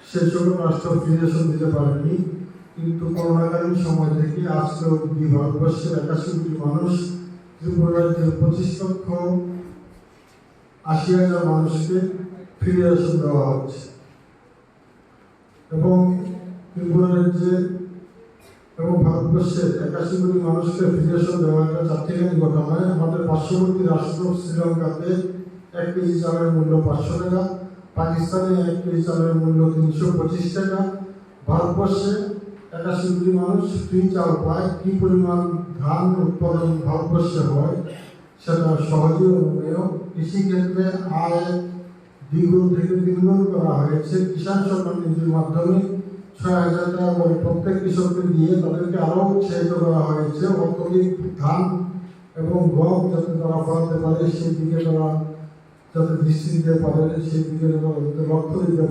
সে সকল রাষ্ট্র ফিরিয়েশন দিতে পারেনি, কিন্তু করোনাকালীন সময় থেকে আজকে অব্দি ভারতবর্ষের 81 কোটি মানুষ, ত্রিপুরা রাজ্যের 25,80,000 মানুষকে ফিরিয়েশন দেওয়া হচ্ছে এবং ত্রিপুরা রাজ্যে এবং ভারতবর্ষের 81 কোটি মানুষকে ফিরিয়েশন দেওয়া একটা চারটিখানি ঘটনায় আমাদের পার্শ্ববর্তী রাষ্ট্র শ্রীলঙ্কাতে 1 কেজি চালের মূল্য 500 টাকা, পাকিস্তানে 1 কেজি চালের মূল্য 325 টাকা। ভারতবর্ষে 81 কোটি মানুষ ফ্রি চাল পায়। কি পরিমাণ ধান উৎপাদন ভারতবর্ষে হয় সেটা সহজেই অনুমেয়। কৃষিক্ষেত্রে আয় দ্বিগুণ থেকে তিনগুণ করা হয়েছে। কিষাণ সম্মান নিধির মাধ্যমে 6,000 টাকা করে প্রত্যেক কৃষককে দিয়ে তাদেরকে আরও উৎসাহিত করা হয়েছে। অত্যধিক ধান এবং গম যাতে তারা ফলাতে পারে সেই দিকে তারা যাতে দৃষ্টি দিতে পারে, সেই দিকে লক্ষ্য দিতে পারে।